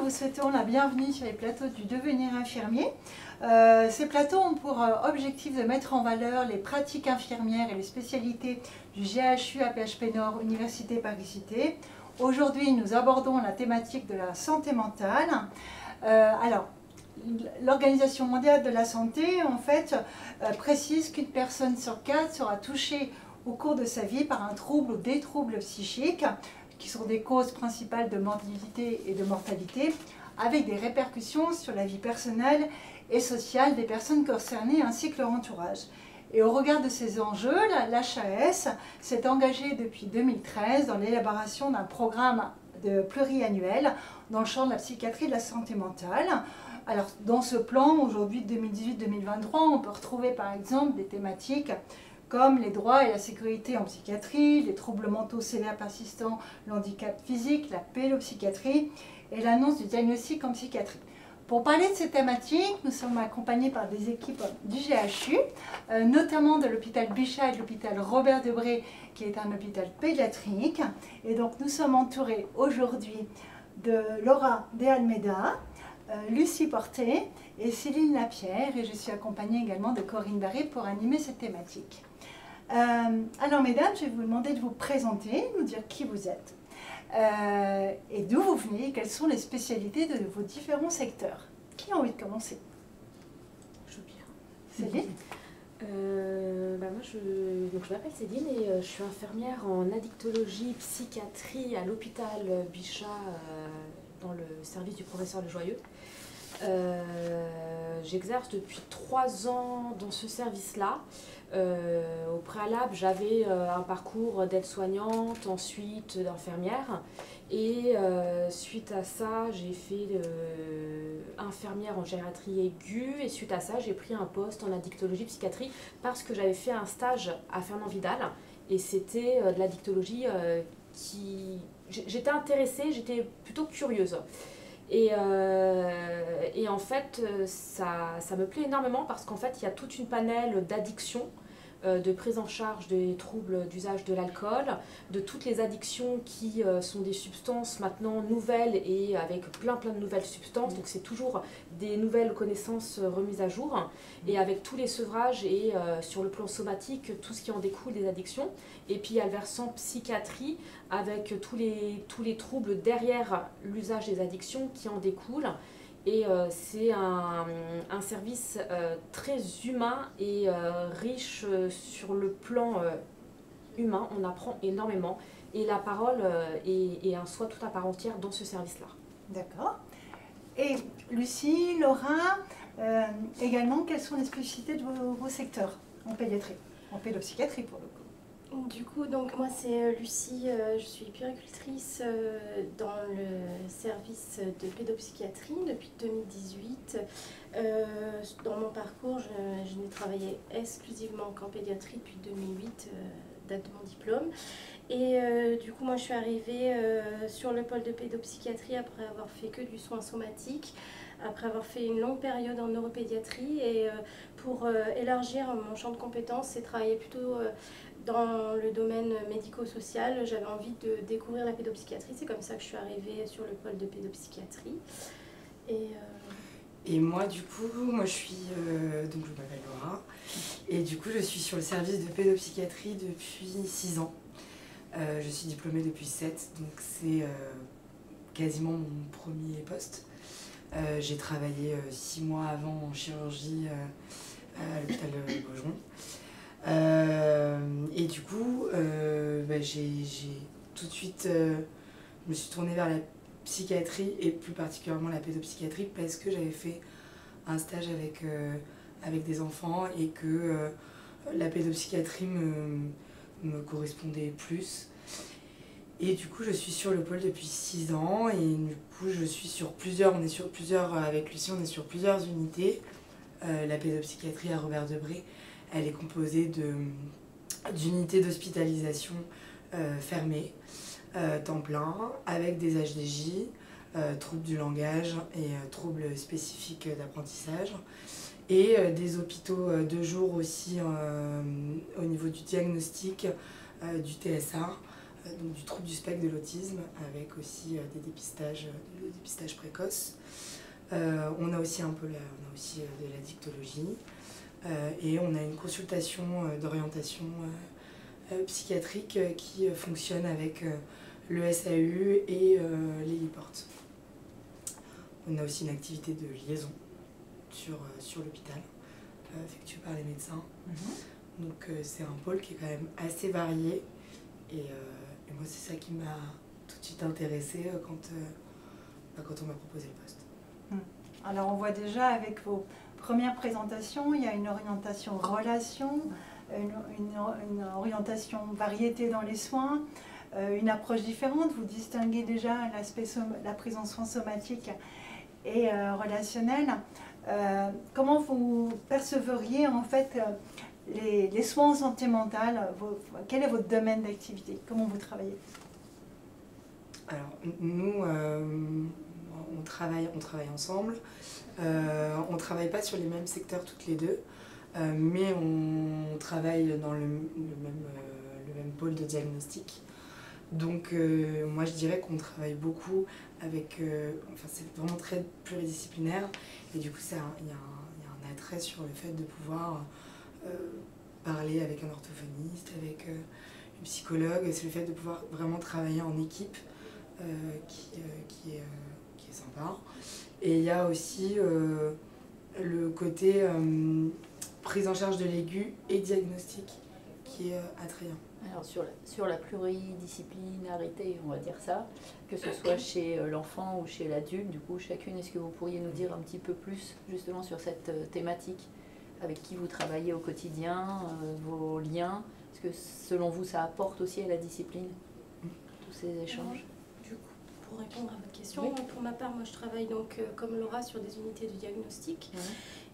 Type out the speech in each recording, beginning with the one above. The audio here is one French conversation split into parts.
vous souhaitons la bienvenue sur les plateaux du Devenir infirmier. Ces plateaux ont pour objectif de mettre en valeur les pratiques infirmières et les spécialités du GHU APHP Nord Université Paris-Cité. Aujourd'hui, nous abordons la thématique de la santé mentale. L'Organisation mondiale de la santé, en fait, précise qu'une personne sur 4 sera touchée au cours de sa vie par un trouble ou des troubles psychiques, qui sont des causes principales de morbidité et de mortalité, avec des répercussions sur la vie personnelle et sociale des personnes concernées ainsi que leur entourage. Et au regard de ces enjeux, l'HAS s'est engagée depuis 2013 dans l'élaboration d'un programme pluriannuel dans le champ de la psychiatrie et de la santé mentale. Alors, dans ce plan, aujourd'hui 2018-2023, on peut retrouver par exemple des thématiques comme les droits et la sécurité en psychiatrie, les troubles mentaux sévères persistants, le handicap physique, la pédopsychiatrie et l'annonce du diagnostic en psychiatrie. Pour parler de ces thématiques, nous sommes accompagnés par des équipes du GHU, notamment de l'hôpital Bichat et de l'hôpital Robert Debré, qui est un hôpital pédiatrique. Et donc nous sommes entourés aujourd'hui de Laura De Almeida, Lucie Porté et Céline Lapierre, et je suis accompagnée également de Corinne Barré pour animer cette thématique. Alors mesdames, je vais vous demander de vous présenter, nous dire qui vous êtes et d'où vous venez, quelles sont les spécialités de vos différents secteurs. Qui a envie de commencer? Je veux bien. Céline? Moi, je m'appelle Céline et je suis infirmière en addictologie psychiatrie à l'hôpital Bichat dans le service du professeur Lejoyeux. J'exerce depuis 3 ans dans ce service-là. Au préalable, j'avais un parcours d'aide-soignante, ensuite d'infirmière. Et suite à ça, j'ai fait infirmière en gériatrie aiguë. Et suite à ça, j'ai pris un poste en addictologie psychiatrie parce que j'avais fait un stage à Fernand-Vidal. Et c'était de l'addictologie qui... J'étais intéressée, j'étais plutôt curieuse. Et en fait, ça me plaît énormément parce qu'en fait, il y a toute une panel d'addictions, de prise en charge des troubles d'usage de l'alcool, de toutes les addictions qui sont des substances maintenant nouvelles et avec plein de nouvelles substances. Donc c'est toujours des nouvelles connaissances remises à jour et avec tous les sevrages et sur le plan somatique, tout ce qui en découle des addictions. Et puis il y a le versant psychiatrie avec tous les troubles derrière l'usage des addictions qui en découlent. Et c'est un service très humain et riche sur le plan humain. On apprend énormément et la parole est un soi tout à part entière dans ce service-là. D'accord. Et Lucie, Laura, également, quelles sont les spécificités de vos secteurs en pédiatrie, en pédopsychiatrie pour le coup? Du coup, donc moi c'est Lucie, je suis puéricultrice dans le service de pédopsychiatrie depuis 2018. Dans mon parcours, je n'ai travaillé exclusivement qu'en pédiatrie depuis 2008, date de mon diplôme. Et du coup, moi je suis arrivée sur le pôle de pédopsychiatrie après avoir fait que du soin somatique, après avoir fait une longue période en neuropédiatrie. Et pour élargir mon champ de compétences et travailler plutôt dans le domaine médico-social, j'avais envie de découvrir la pédopsychiatrie. C'est comme ça que je suis arrivée sur le pôle de pédopsychiatrie. Et moi, du coup, je suis, donc je m'appelle Laura, et du coup, je suis sur le service de pédopsychiatrie depuis 6 ans. Je suis diplômée depuis 7, donc c'est quasiment mon premier poste. J'ai travaillé 6 mois avant en chirurgie à l'hôpital Beaujon. Et du coup, j'ai tout de suite, je me suis tournée vers la psychiatrie et plus particulièrement la pédopsychiatrie parce que j'avais fait un stage avec des enfants et que la pédopsychiatrie me correspondait plus. Et du coup, je suis sur le pôle depuis 6 ans et du coup, je suis sur plusieurs, avec Lucie, on est sur plusieurs unités. La pédopsychiatrie à Robert Debré, elle est composée d'unités d'hospitalisation fermées, temps plein, avec des HDJ, troubles du langage et troubles spécifiques d'apprentissage, et des hôpitaux de jour aussi au niveau du diagnostic, du TSA, donc du trouble du spectre de l'autisme, avec aussi des dépistages précoces. On a aussi de la dictologie et on a une consultation d'orientation psychiatrique qui fonctionne avec le SAU et l'héliporte. On a aussi une activité de liaison sur l'hôpital, effectuée par les médecins. Donc c'est un pôle qui est quand même assez varié et moi c'est ça qui m'a tout de suite intéressée quand on m'a proposé le poste. Alors on voit déjà avec vos premières présentations, il y a une orientation relation, une orientation variété dans les soins, une approche différente. Vous distinguez déjà la prise en soins somatique et relationnelle. Comment vous percevriez en fait les soins en santé mentale? Quel est votre domaine d'activité? Comment vous travaillez? Alors nous, on travaille ensemble. On ne travaille pas sur les mêmes secteurs toutes les deux, mais on travaille dans le même pôle de diagnostic. Donc moi je dirais qu'on travaille beaucoup avec, c'est vraiment très pluridisciplinaire et du coup il y a un attrait sur le fait de pouvoir parler avec un orthophoniste, avec une psychologue, c'est le fait de pouvoir vraiment travailler en équipe qui est sympa. Et il y a aussi le côté prise en charge de l'aigu et diagnostic qui est attrayant. Alors sur la pluridisciplinarité, on va dire ça, que ce soit chez l'enfant ou chez l'adulte, du coup chacune, est-ce que vous pourriez nous dire un petit peu plus justement sur cette thématique, avec qui vous travaillez au quotidien, vos liens, est-ce que selon vous ça apporte aussi à la discipline, tous ces échanges? Du coup, pour répondre à votre question, Oui. pour ma part, moi je travaille donc comme Laura sur des unités de diagnostic. Oui.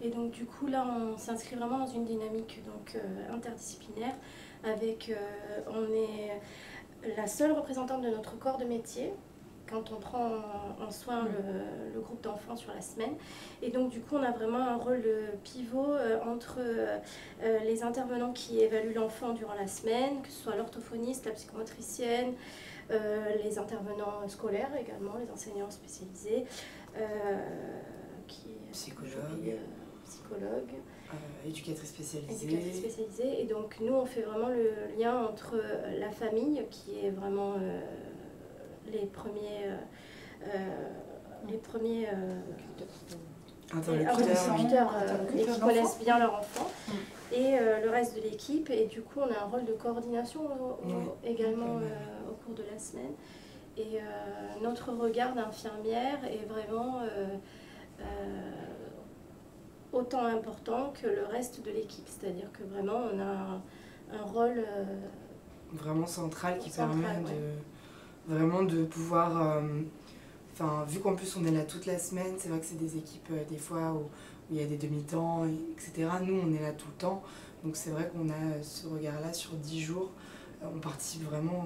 Et donc du coup là on s'inscrit vraiment dans une dynamique donc, interdisciplinaire avec, on est la seule représentante de notre corps de métier quand on prend en soin le groupe d'enfants sur la semaine. Et donc du coup on a vraiment un rôle pivot entre les intervenants qui évaluent l'enfant durant la semaine, que ce soit l'orthophoniste, la psychomotricienne, les intervenants scolaires également, les enseignants spécialisés, psychologues, éducatrice spécialisée. Et donc nous on fait vraiment le lien entre la famille qui est vraiment les premiers interlocuteurs et qui connaissent bien leur enfant et le reste de l'équipe, et du coup on a un rôle de coordination également au cours de la semaine, et notre regard d'infirmière est vraiment autant important que le reste de l'équipe, c'est-à-dire que vraiment on a un rôle vraiment central qui permet vraiment de pouvoir, vu qu'en plus on est là toute la semaine, c'est vrai que c'est des équipes des fois où il y a des demi-temps, etc. Nous on est là tout le temps, donc c'est vrai qu'on a ce regard-là sur 10 jours, on participe vraiment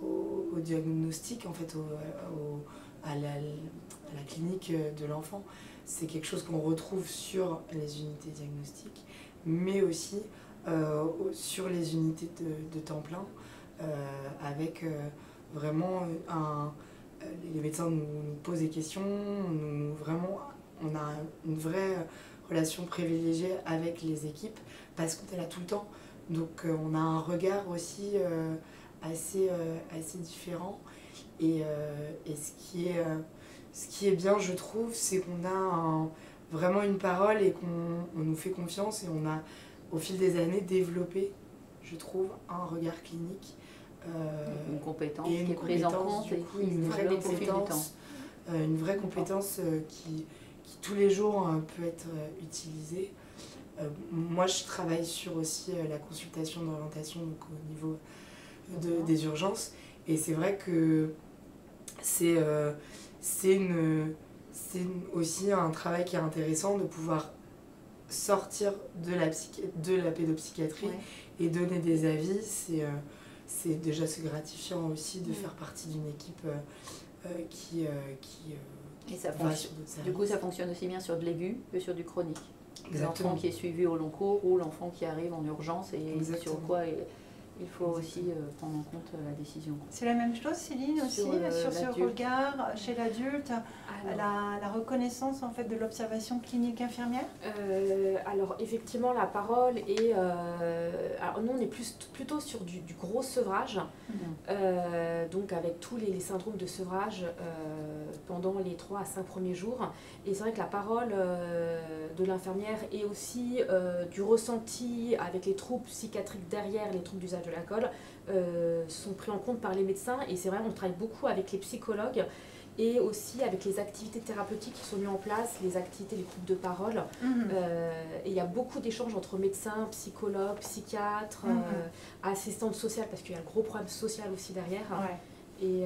au diagnostic, en fait, à la clinique de l'enfant. C'est quelque chose qu'on retrouve sur les unités diagnostiques, mais aussi sur les unités de temps plein, avec vraiment les médecins nous posent des questions, on a une vraie relation privilégiée avec les équipes parce qu'on est là tout le temps. Donc on a un regard aussi assez différent. Et ce qui est bien, je trouve, c'est qu'on a vraiment une parole et qu'on nous fait confiance, et on a au fil des années développé, je trouve, un regard clinique. Une compétence et qui est prise en compte, du coup, une vraie compétence qui tous les jours peut être utilisée. Moi je travaille sur aussi la consultation d'orientation au niveau des urgences, et c'est vrai que c'est aussi un travail qui est intéressant de pouvoir sortir de la pédopsychiatrie et donner des avis. C'est déjà gratifiant aussi de faire partie d'une équipe qui et ça fonctionne. Du coup, ça fonctionne aussi bien sur de l'aigu que sur du chronique. L'enfant qui est suivi au long cours ou l'enfant qui arrive en urgence et sur quoi Il faut aussi prendre en compte la décision. C'est la même chose, Céline, aussi, sur ce regard chez l'adulte, la reconnaissance en fait de l'observation clinique infirmière. Alors effectivement, la parole est... alors nous, on est plutôt sur du gros sevrage, donc avec tous les syndromes de sevrage pendant les 3 à 5 premiers jours. Et c'est vrai que la parole de l'infirmière et aussi du ressenti avec les troubles psychiatriques derrière, les troubles d'usage de l'alcool, sont pris en compte par les médecins. Et c'est vrai, on travaille beaucoup avec les psychologues et aussi avec les activités thérapeutiques qui sont mises en place, les activités, les groupes de parole. Et il y a beaucoup d'échanges entre médecins, psychologues, psychiatres, assistantes sociales, parce qu'il y a un gros problème social aussi derrière. Ouais. Et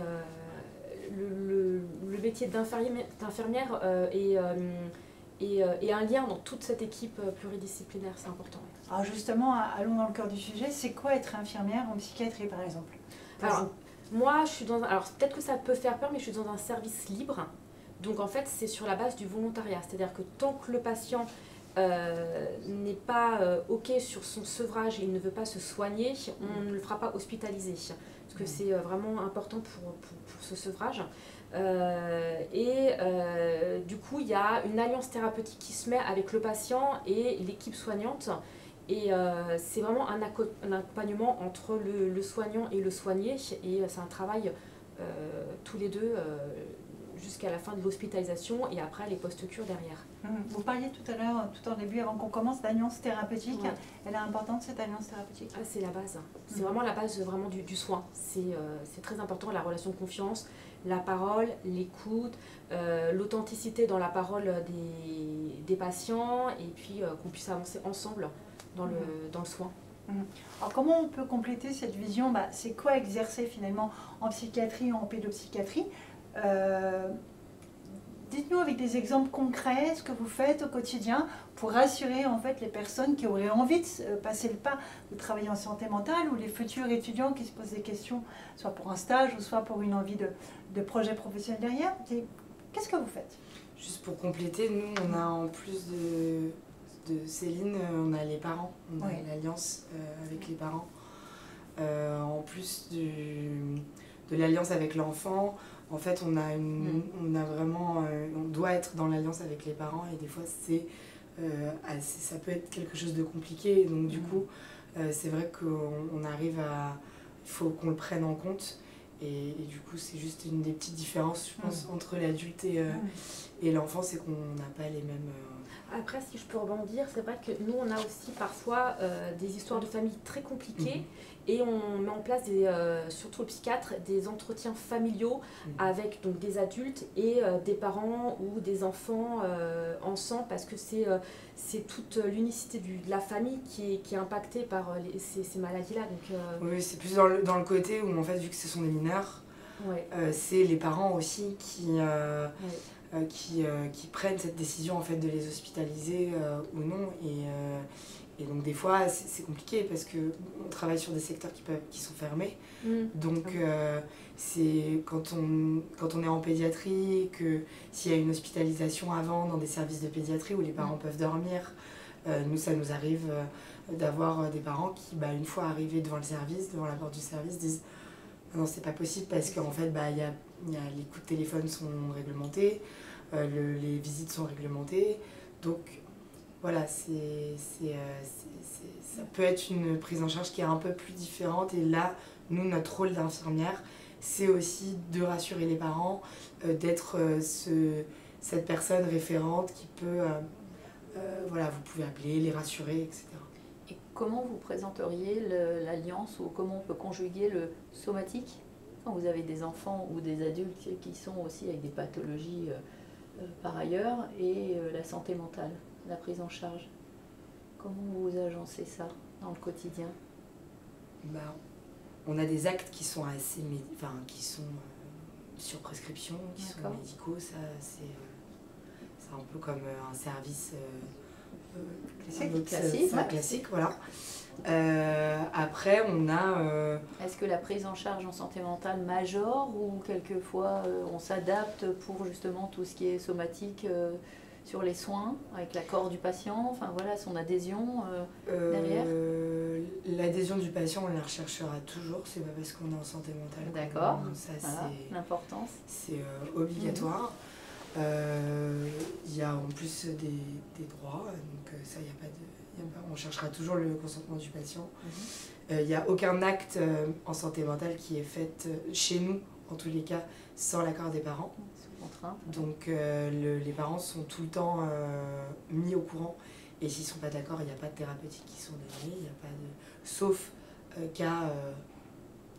le métier d'infirmière et un lien dans toute cette équipe pluridisciplinaire, c'est important. Alors justement, allons dans le cœur du sujet, c'est quoi être infirmière en psychiatrie par exemple? Alors, moi, je suis dans alors peut-être que ça peut faire peur, mais je suis dans un service libre. Donc en fait, c'est sur la base du volontariat. C'est-à-dire que tant que le patient n'est pas OK sur son sevrage et il ne veut pas se soigner, on ne le fera pas hospitaliser. Parce que c'est vraiment important pour ce sevrage. Du coup, il y a une alliance thérapeutique qui se met avec le patient et l'équipe soignante. Et c'est vraiment un accompagnement entre le soignant et le soigné. Et c'est un travail tous les deux jusqu'à la fin de l'hospitalisation et après les post-cures derrière. Vous parliez tout à l'heure, tout en début, avant qu'on commence, d'alliance thérapeutique. Ouais. Elle est importante, cette alliance thérapeutique? C'est la base. C'est vraiment la base vraiment du soin. C'est très important, la relation de confiance, la parole, l'écoute, l'authenticité dans la parole des patients et puis qu'on puisse avancer ensemble dans le soin. Alors comment on peut compléter cette vision? C'est quoi exercer finalement en psychiatrie, en pédopsychiatrie? Dites-nous avec des exemples concrets ce que vous faites au quotidien pour rassurer en fait les personnes qui auraient envie de passer le pas de travailler en santé mentale ou les futurs étudiants qui se posent des questions, soit pour un stage ou soit pour une envie de projet professionnel derrière. Qu'est-ce que vous faites? Juste pour compléter, nous on a en plus de Céline, on a les parents, on a l'alliance avec les parents. En plus de l'alliance avec l'enfant, en fait on a vraiment, on doit être dans l'alliance avec les parents et des fois ça peut être quelque chose de compliqué. Donc du coup, c'est vrai qu'on arrive il faut qu'on le prenne en compte. Et du coup, c'est juste une des petites différences, je pense, entre l'adulte et l'enfant, c'est qu'on n'a pas les mêmes... Après, si je peux rebondir, c'est vrai que nous, on a aussi parfois des histoires de famille très compliquées et on met en place, surtout le psychiatre, des entretiens familiaux avec donc, des adultes et des parents ou des enfants ensemble parce que c'est toute l'unicité de la famille qui est impactée par ces maladies-là. Oui, c'est plus dans le côté où, en fait, vu que ce sont des mineurs, c'est les parents aussi qui prennent cette décision en fait, de les hospitaliser ou non. Et donc des fois, c'est compliqué parce qu'on travaille sur des secteurs qui sont fermés. Donc c'est quand on est en pédiatrie, que s'il y a une hospitalisation avant dans des services de pédiatrie où les parents peuvent dormir, nous, ça nous arrive d'avoir des parents qui, une fois arrivés devant la porte du service, disent non, c'est pas possible parce qu'en fait, les coups de téléphone sont réglementés, les visites sont réglementées. Donc voilà, ça peut être une prise en charge qui est un peu plus différente. Et là, nous, notre rôle d'infirmière, c'est aussi de rassurer les parents, d'être cette personne référente qui peut, vous pouvez appeler, les rassurer, etc. Et comment vous présenteriez l'alliance ou comment on peut conjuguer le somatique quand vous avez des enfants ou des adultes qui sont aussi avec des pathologies par ailleurs et la santé mentale, la prise en charge? Comment vous agencez ça dans le quotidien? On a des actes qui sont qui sont sur prescription, qui sont médicaux. Ça, c'est un peu comme un service classique, voilà. Après, on a... Est-ce que la prise en charge en santé mentale majore ou quelquefois on s'adapte pour justement tout ce qui est somatique sur les soins, avec l'accord du patient, enfin voilà, son adhésion derrière? L'adhésion du patient, on la recherchera toujours, c'est pas parce qu'on est en santé mentale. D'accord, Ça voilà, l'importance. c'est obligatoire. Il y a en plus des droits, donc ça, il y a pas de... on cherchera toujours le consentement du patient. Il n'y a aucun acte en santé mentale qui est fait chez nous, en tous les cas, sans l'accord des parents. Donc les parents sont tout le temps mis au courant, et s'ils ne sont pas d'accord, il n'y a pas de thérapeutique qui sont données, il n'y a pas de... sauf cas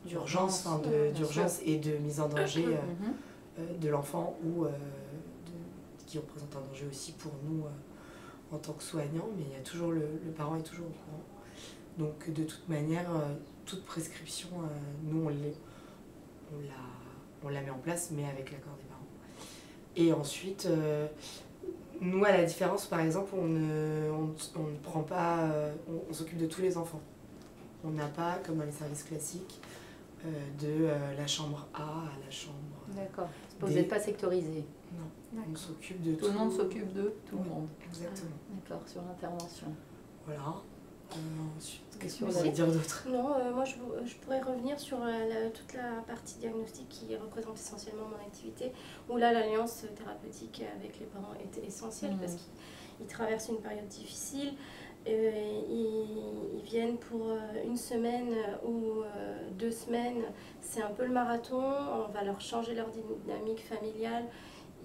d'urgence, d'urgence et de mise en danger de l'enfant ou qui représente un danger aussi pour nous en tant que soignants, mais il y a toujours le parent est toujours au courant. Donc de toute manière, toute prescription, nous on la met en place, mais avec l'accord des parents. Et ensuite, nous à la différence, par exemple, on ne prend pas, on s'occupe de tous les enfants. On n'a pas, comme dans les services classiques, de la chambre A à la chambre... D'accord. Vous n'êtes pas sectorisé? Non, on s'occupe de tout le monde s'occupe de tout le monde. Exactement. D'accord, sur l'intervention. Voilà. Ensuite, qu'est-ce que vous allez dire d'autre? Non, moi je pourrais revenir sur toute la partie diagnostique qui représente essentiellement mon activité, où là l'alliance thérapeutique avec les parents est essentielle parce qu'ils traversent une période difficile. Ils viennent pour une semaine ou 2 semaines, c'est un peu le marathon, on va leur changer leur dynamique familiale,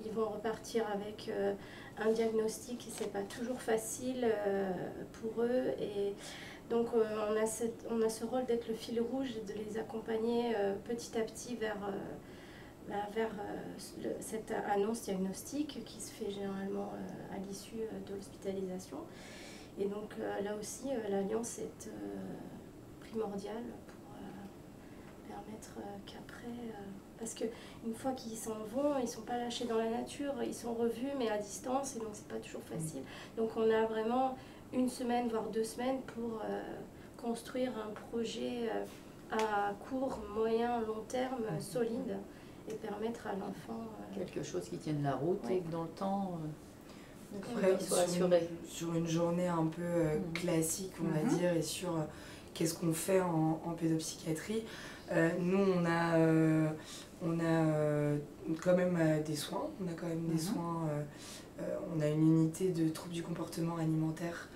ils vont repartir avec un diagnostic et c'est pas toujours facile pour eux, et donc on a ce rôle d'être le fil rouge et de les accompagner petit à petit vers cette annonce diagnostique qui se fait généralement à l'issue de l'hospitalisation. Et donc là aussi, l'alliance est primordiale pour permettre qu'après... parce qu'une fois qu'ils s'en vont, ils ne sont pas lâchés dans la nature, ils sont revus mais à distance, et donc c'est pas toujours facile. Donc on a vraiment 1 semaine, voire 2 semaines pour construire un projet à court, moyen, long terme, solide, et permettre à l'enfant... quelque chose qui tienne la route et que dans le temps... Après, sur une journée un peu classique, on va dire, et sur qu'est-ce qu'on fait en pédopsychiatrie, nous on a quand même des soins, on a une unité de troubles du comportement alimentaire,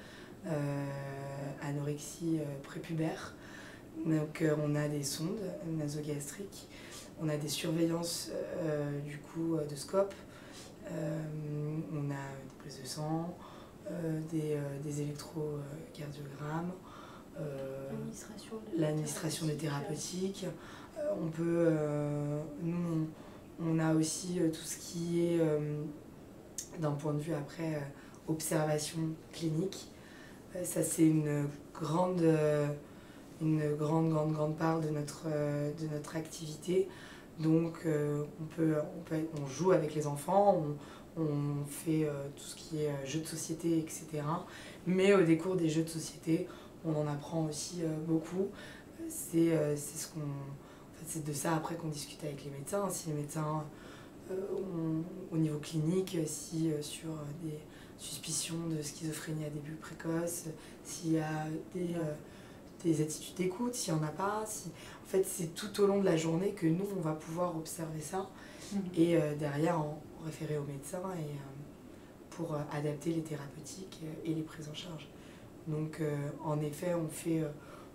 anorexie prépubère, donc on a des sondes nasogastriques, on a des surveillances du coup de scope. On a des prises de sang, des électrocardiogrammes, l'administration des thérapeutiques. Nous, on a aussi tout ce qui est, d'un point de vue après, observation clinique. Ça, c'est une grande part de notre activité. Donc on joue avec les enfants, on fait tout ce qui est jeux de société, etc. Mais au décours des jeux de société, on en apprend aussi beaucoup. C'est de ça après qu'on discute avec les médecins. Si les médecins, au niveau clinique, si sur des suspicions de schizophrénie à début précoce, s'il y a des attitudes d'écoute, s'il n'y en a pas. En fait, c'est tout au long de la journée que nous, on va pouvoir observer ça et derrière, en référer au médecin et pour adapter les thérapeutiques et les prises en charge. Donc, en effet,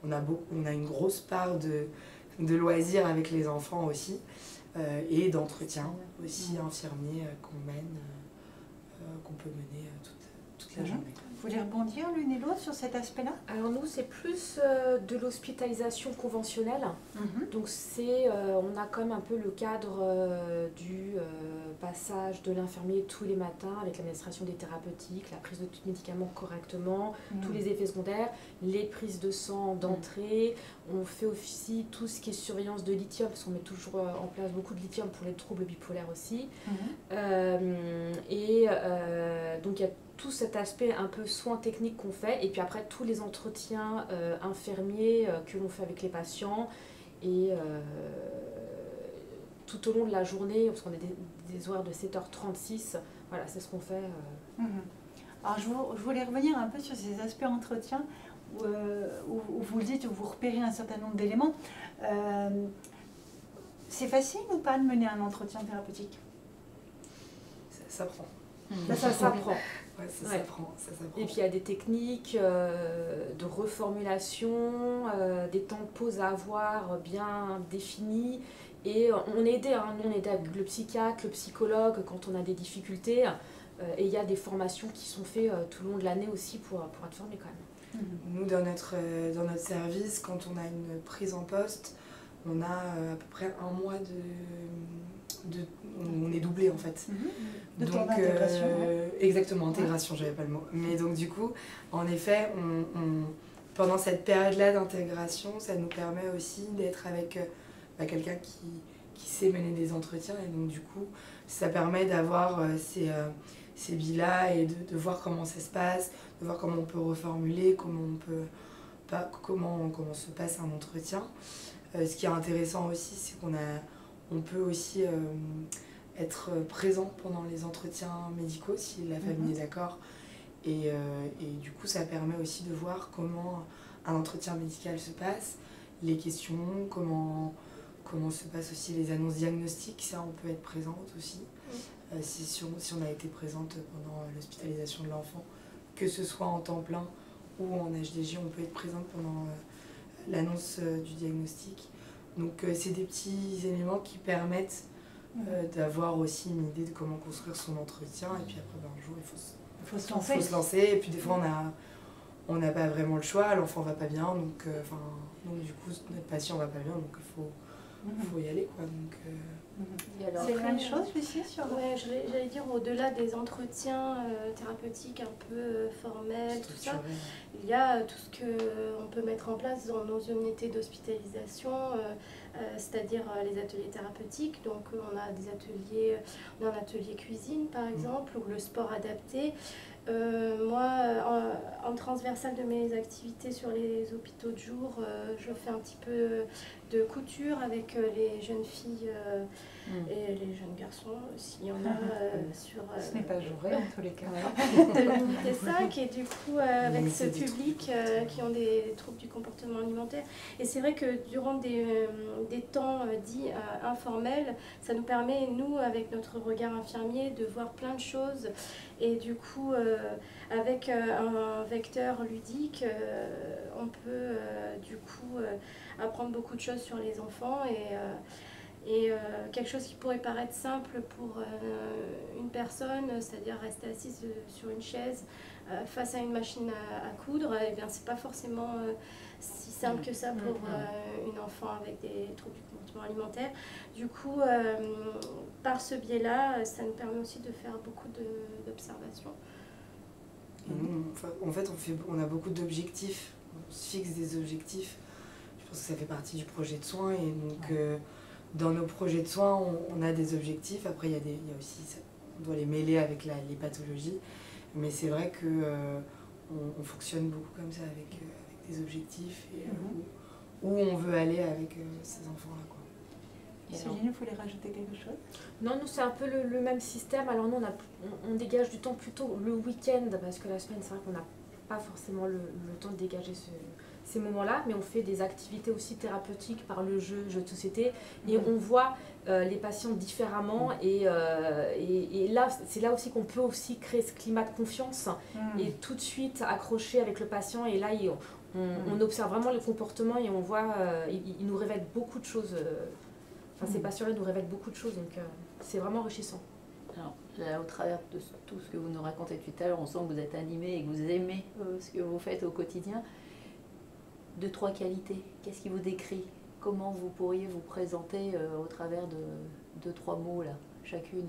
on a une grosse part de loisirs avec les enfants aussi et d'entretien aussi infirmier qu'on peut mener toute la journée. Vous voulez rebondir l'une et l'autre sur cet aspect-là? Alors nous, c'est plus de l'hospitalisation conventionnelle. Donc on a quand même un peu le cadre du passage de l'infirmier tous les matins avec l'administration des thérapeutiques, la prise de tout médicament correctement, tous les effets secondaires, les prises de sang d'entrée. On fait aussi tout ce qui est surveillance de lithium, parce qu'on met toujours en place beaucoup de lithium pour les troubles bipolaires aussi. Donc il y a tout cet aspect un peu soins techniques qu'on fait, et puis après tous les entretiens infirmiers que l'on fait avec les patients, et tout au long de la journée, parce qu'on a des horaires de 7h36, Voilà, c'est ce qu'on fait. Alors je voulais revenir un peu sur ces aspects entretien où vous le dites, où vous repérez un certain nombre d'éléments. C'est facile ou pas de mener un entretien thérapeutique? Ça prend. Ça s'apprend. Ouais, ça s'apprend. Et puis il y a des techniques de reformulation, des temps de pause à avoir bien définis. Et on est aidé, nous on est aidé avec le psychiatre, le psychologue quand on a des difficultés. Et il y a des formations qui sont faites tout le long de l'année aussi pour être formé quand même. Nous, dans notre service, quand on a une prise en poste, on a à peu près un mois on est doublé en fait. De temps d'intégration. Exactement, intégration, j'avais pas le mot. Mais donc du coup, en effet, pendant cette période-là d'intégration, ça nous permet aussi d'être avec quelqu'un qui sait mener des entretiens. Et donc du coup, ça permet d'avoir ces billes-là et de voir comment ça se passe, de voir comment on peut reformuler, comment se passe un entretien. Ce qui est intéressant aussi, c'est on peut aussi être présent pendant les entretiens médicaux si la famille est d'accord. Et du coup, ça permet aussi de voir comment un entretien médical se passe, les questions, comment se passent aussi les annonces diagnostiques. Ça, on peut être présente aussi. Si on a été présente pendant l'hospitalisation de l'enfant, que ce soit en temps plein ou en HDG, on peut être présente pendant l'annonce du diagnostic. Donc c'est des petits éléments qui permettent d'avoir aussi une idée de comment construire son entretien. Et puis après, un jour, il faut se lancer. Et puis des fois, on n'a pas vraiment le choix, l'enfant va pas bien, donc du coup, notre patient va pas bien, donc il faut y aller, quoi. C'est la même chose, Lucie, Ouais, j'allais dire, au-delà des entretiens thérapeutiques un peu formels, tout ça, il y a tout ce qu'on peut mettre en place dans nos unités d'hospitalisation, c'est-à-dire les ateliers thérapeutiques. Donc on a un atelier cuisine par exemple, ou le sport adapté. Moi, en transversal de mes activités sur les hôpitaux de jour, je fais un petit peu de couture avec les jeunes filles et les jeunes garçons, s'il y en a sur... Ce n'est pas jouré en tous les cas. de l'unité 5 et du coup avec ce public qui ont des troubles du comportement alimentaire. Et c'est vrai que durant des temps dits informels, ça nous permet, nous, avec notre regard infirmier, de voir plein de choses. Et du coup, avec un vecteur ludique, on peut du coup apprendre beaucoup de choses sur les enfants et quelque chose qui pourrait paraître simple pour une personne, c'est-à-dire rester assise sur une chaise face à une machine à coudre, et bien c'est pas forcément si simple que ça pour une enfant avec des troubles du comportement alimentaire. Du coup, par ce biais-là, ça nous permet aussi de faire beaucoup d'observations. En fait, on a beaucoup d'objectifs, on se fixe des objectifs. Je pense que ça fait partie du projet de soins et donc dans nos projets de soins, on a des objectifs. Après, il y a aussi, on doit les mêler avec les pathologies, mais c'est vrai que on fonctionne beaucoup comme ça avec des objectifs et où on veut aller avec ces enfants-là, quoi. Céline, vous voulez rajouter quelque chose? Non, nous c'est un peu le même système. Alors nous on dégage du temps plutôt le week-end parce que la semaine c'est vrai qu'on n'a pas forcément le temps de dégager ces moments-là, mais on fait des activités aussi thérapeutiques par le jeu de société et on voit les patients différemment et là c'est là aussi qu'on peut aussi créer ce climat de confiance et tout de suite accrocher avec le patient et là on observe vraiment le comportement et on voit il nous révèle beaucoup de choses. Ces patients-là nous révèlent beaucoup de choses, donc c'est vraiment enrichissant. Alors, là, au travers de tout ce que vous nous racontez tout à l'heure, on sent que vous êtes animé et que vous aimez ce que vous faites au quotidien. 2-3 qualités, qu'est-ce qui vous décrit? Comment vous pourriez vous présenter au travers de 2-3 mots, là, chacune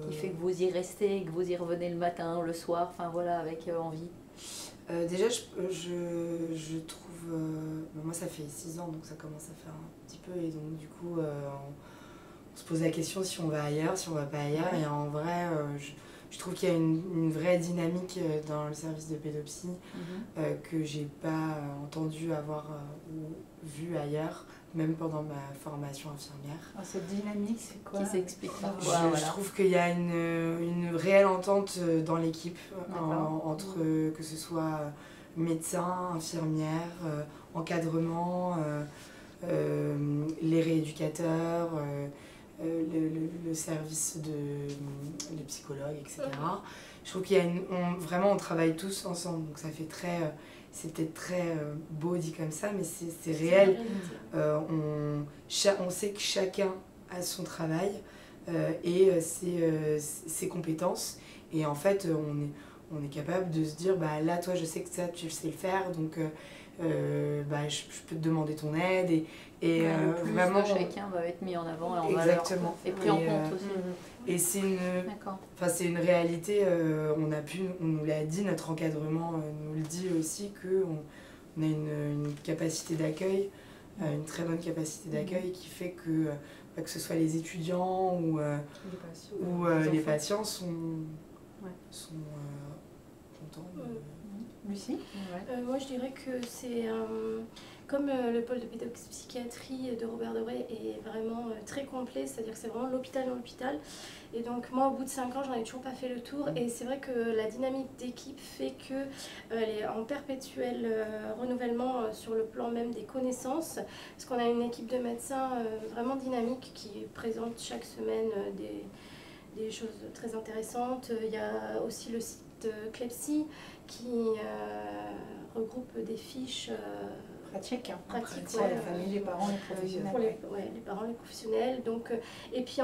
qui fait que vous y restez, que vous y revenez le matin, le soir, enfin voilà, avec envie? Déjà, je trouve... moi, ça fait 6 ans, donc ça commence à faire un petit peu. Et donc, du coup, on se pose la question si on va ailleurs, si on va pas ailleurs. Et en vrai, je trouve qu'il y a une vraie dynamique dans le service de pédopsie que j'ai pas entendu avoir ou vu ailleurs, même pendant ma formation infirmière. Alors, cette dynamique, c'est quoi? Qui s'explique par quoi, Je voilà. trouve qu'il y a une réelle entente dans l'équipe, entre que ce soit médecins, infirmières, encadrement, les rééducateurs, le service les psychologues, etc. Je trouve qu'il y a vraiment on travaille tous ensemble, donc ça fait c'est peut-être très beau dit comme ça, mais c'est réel. On sait que chacun a son travail et ses compétences, et en fait on est capable de se dire bah là toi je sais que ça tu sais le faire, donc bah, je peux te demander ton aide, et Le plus vraiment de chacun va être mis en avant et en exactement valeur et pris en compte aussi. Et c'est D'accord. c'est une réalité, on nous l'a dit, notre encadrement nous le dit aussi, qu'on a une capacité d'accueil, une très bonne capacité d'accueil qui fait que ce soit les étudiants ou les patients sont contents. Lucie? Moi, je dirais que c'est comme le pôle de pédopsychiatrie de Robert Debré est vraiment très complet, c'est-à-dire que c'est vraiment l'hôpital dans l'hôpital. Et donc moi, au bout de 5 ans, j'en ai toujours pas fait le tour. Et c'est vrai que la dynamique d'équipe fait qu'elle est en perpétuel renouvellement sur le plan même des connaissances. Parce qu'on a une équipe de médecins vraiment dynamique qui présente chaque semaine des choses très intéressantes. Il y a aussi le site Clepsy qui regroupe des fiches pratiques, pratiques pour la famille, les parents, les professionnels. pour les parents, les professionnels. Donc, et puis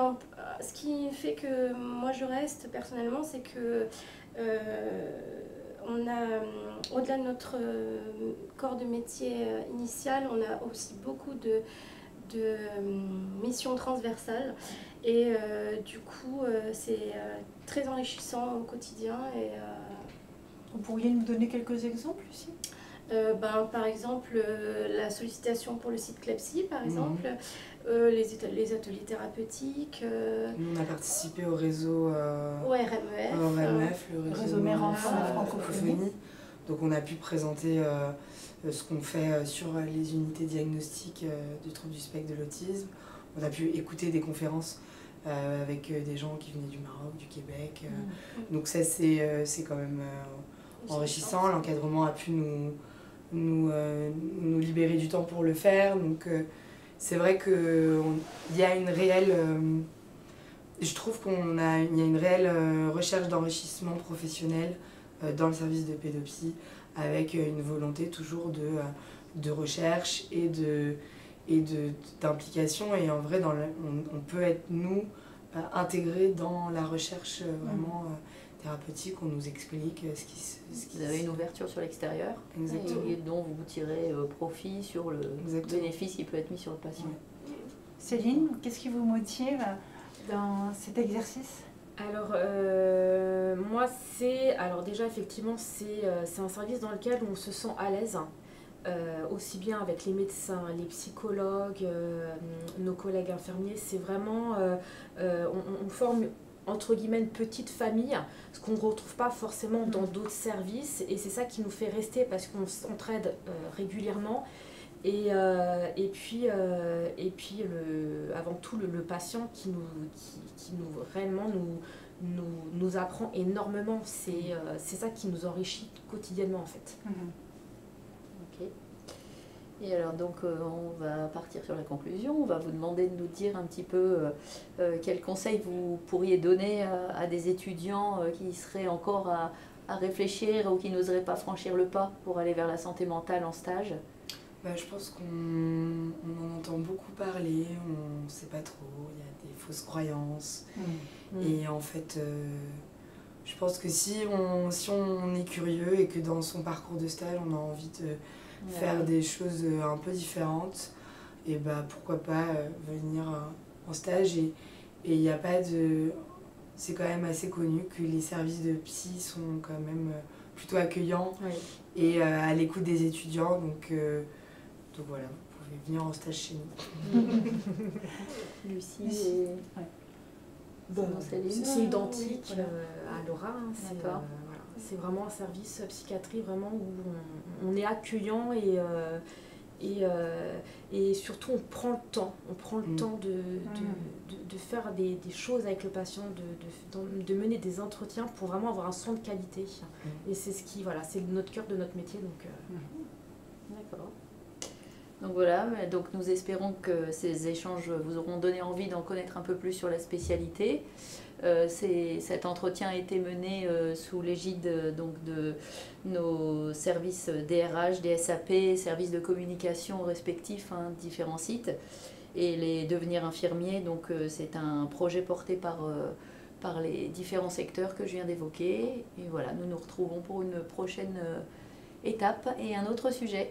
ce qui fait que moi je reste personnellement, c'est que on a, au-delà de notre corps de métier initial, on a aussi beaucoup de missions transversales. Et du coup, c'est très enrichissant au quotidien. Et, vous pourriez nous donner quelques exemples aussi? Par exemple, la sollicitation pour le site Clepsy, par exemple, les ateliers thérapeutiques. Nous, on a participé au réseau RMEF, le réseau Mère Enfant de francophonie. Donc on a pu présenter ce qu'on fait sur les unités diagnostiques du trouble du spectre de l'autisme. On a pu écouter des conférences avec des gens qui venaient du Maroc, du Québec. Donc ça, c'est quand même enrichissant. L'encadrement a pu nous libérer du temps pour le faire. Donc c'est vrai qu'il y a une réelle... je trouve qu'il y a une réelle recherche d'enrichissement professionnel dans le service de pédopsie, avec une volonté toujours de recherche et d'implication. Et en vrai, on peut être, nous, intégrés dans la recherche vraiment thérapeutique. On nous explique ce qui Vous avez une ouverture sur l'extérieur et dont vous tirez profit sur le bénéfice qui peut être mis sur le patient. Céline, qu'est-ce qui vous motive dans cet exercice? Alors, moi, alors déjà, effectivement, c'est un service dans lequel on se sent à l'aise, aussi bien avec les médecins, les psychologues, nos collègues infirmiers. C'est vraiment, on forme, entre guillemets, une petite famille, ce qu'on ne retrouve pas forcément dans d'autres services. Et c'est ça qui nous fait rester, parce qu'on s'entraide régulièrement. Et puis avant tout le patient qui nous réellement nous apprend énormément. C'est ça qui nous enrichit quotidiennement en fait. Ok. Et alors donc on va partir sur la conclusion. On va vous demander de nous dire un petit peu quels conseils vous pourriez donner à des étudiants qui seraient encore à réfléchir ou qui n'oseraient pas franchir le pas pour aller vers la santé mentale en stage. Je pense qu'on en entend beaucoup parler, on ne sait pas trop, il y a des fausses croyances. Et en fait, je pense que si on est curieux et que dans son parcours de stage, on a envie de faire des choses un peu différentes, et pourquoi pas venir en stage. Et il n'y a pas de... C'est quand même assez connu que les services de psy sont quand même plutôt accueillants et à l'écoute des étudiants. Donc voilà, vous pouvez venir en stage chez nous. Lucie. Bon, Céline. c'est identique Voilà. à Laura. Hein, c'est D'accord. voilà. C'est vraiment un service psychiatrie vraiment où on est accueillant et surtout on prend le temps. On prend le temps de faire des choses avec le patient, de mener des entretiens pour vraiment avoir un soin de qualité. Et c'est ce qui, voilà, c'est notre cœur de notre métier. Donc, D'accord. Donc voilà, donc nous espérons que ces échanges vous auront donné envie d'en connaître un peu plus sur la spécialité. Cet entretien a été mené sous l'égide donc de nos services DRH, DSAP, services de communication respectifs, hein, différents sites, et les devenir infirmiers. Donc c'est un projet porté par les différents secteurs que je viens d'évoquer. Et voilà, nous nous retrouvons pour une prochaine étape et un autre sujet.